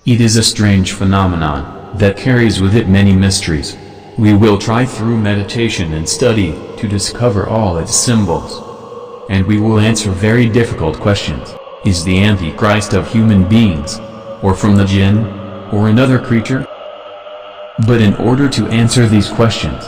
It is a strange phenomenon that carries with it many mysteries. We will try through meditation and study to discover all its symbols. And we will answer very difficult questions. Is the Antichrist of human beings, or from the jinn, or another creature? But in order to answer these questions,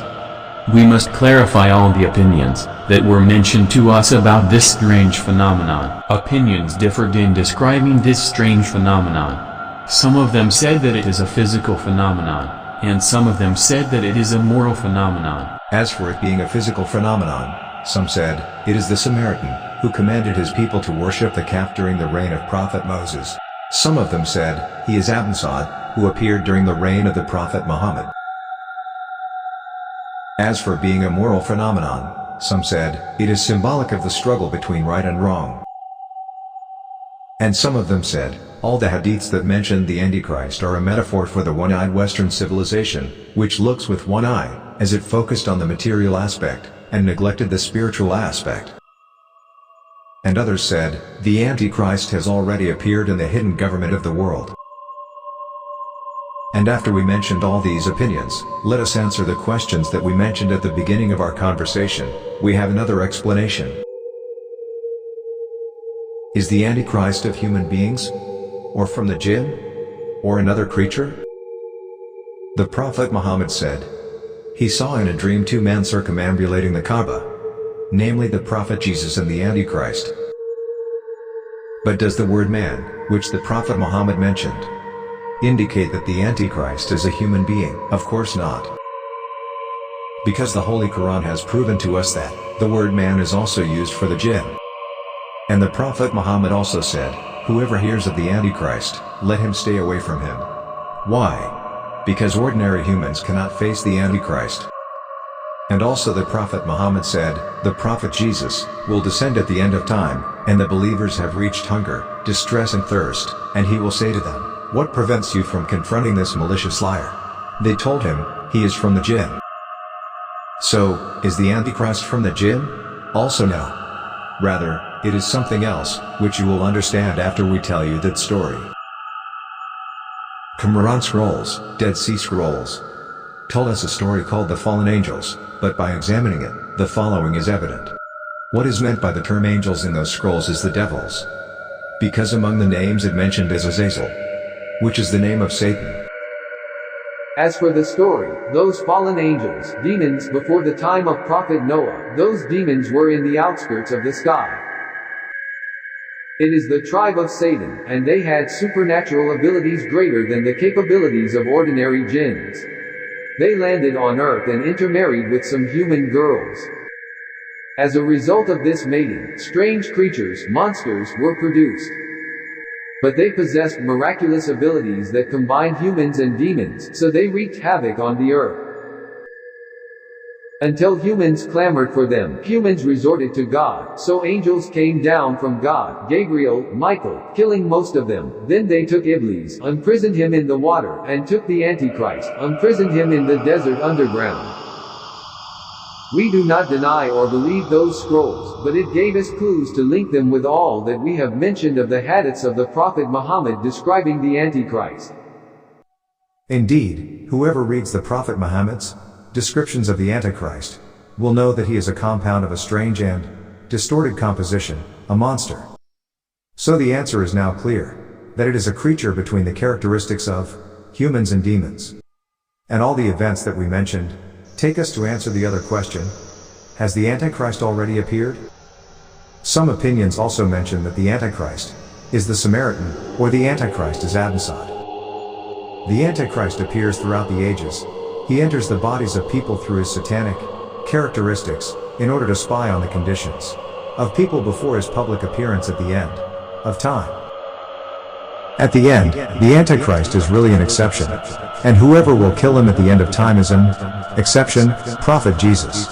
we must clarify all the opinions that were mentioned to us about this strange phenomenon. Opinions differed in describing this strange phenomenon. Some of them said that it is a physical phenomenon, and some of them said that it is a moral phenomenon. As for it being a physical phenomenon, some said, it is the Samaritan, who commanded his people to worship the calf during the reign of Prophet Moses. Some of them said, he is Abensad, who appeared during the reign of the Prophet Muhammad. As for being a moral phenomenon, some said, it is symbolic of the struggle between right and wrong. And some of them said, all the hadiths that mention the Antichrist are a metaphor for the one-eyed Western civilization, which looks with one eye, as it focused on the material aspect, and neglected the spiritual aspect. And others said, the Antichrist has already appeared in the hidden government of the world. And after we mentioned all these opinions, let us answer the questions that we mentioned at the beginning of our conversation. We have another explanation. Is the Antichrist of human beings? Or from the jinn? Or another creature? The Prophet Muhammad said, he saw in a dream two men circumambulating the Kaaba, namely the Prophet Jesus and the Antichrist. But does the word man, which the Prophet Muhammad mentioned, indicate that the Antichrist is a human being? Of course not. Because the Holy Quran has proven to us that the word man is also used for the jinn. And the Prophet Muhammad also said, whoever hears of the Antichrist, let him stay away from him. Why? Because ordinary humans cannot face the Antichrist. And also the Prophet Muhammad said, the Prophet Jesus will descend at the end of time, and the believers have reached hunger, distress and thirst, and he will say to them, what prevents you from confronting this malicious liar? They told him, he is from the jinn. So, is the Antichrist from the jinn? Also no. Rather, it is something else, which you will understand after we tell you that story. Qumran Scrolls, Dead Sea Scrolls, told us a story called the Fallen Angels, but by examining it, the following is evident. What is meant by the term angels in those scrolls is the devils. Because among the names it mentioned is Azazel, which is the name of Satan. As for the story, those fallen angels, demons, before the time of Prophet Noah, those demons were in the outskirts of the sky. It is the tribe of Satan, and they had supernatural abilities greater than the capabilities of ordinary jinns. They landed on earth and intermarried with some human girls. As a result of this mating, strange creatures, monsters, were produced. But they possessed miraculous abilities that combined humans and demons, so they wreaked havoc on the earth. Until humans clamored for them, humans resorted to God, so angels came down from God, Gabriel, Michael, killing most of them. Then they took Iblis, imprisoned him in the water, and took the Antichrist, imprisoned him in the desert underground. We do not deny or believe those scrolls, but it gave us clues to link them with all that we have mentioned of the hadiths of the Prophet Muhammad describing the Antichrist. Indeed, whoever reads the Prophet Muhammad's descriptions of the Antichrist will know that he is a compound of a strange and distorted composition, a monster. So the answer is now clear, that it is a creature between the characteristics of humans and demons. And all the events that we mentioned take us to answer the other question, has the Antichrist already appeared? Some opinions also mention that the Antichrist is the Samaritan, or the Antichrist is Abensad. The Antichrist appears throughout the ages. He enters the bodies of people through his satanic characteristics, in order to spy on the conditions of people before his public appearance at the end of time. At the end, the Antichrist is really an exception, and whoever will kill him at the end of time is an exception, Prophet Jesus.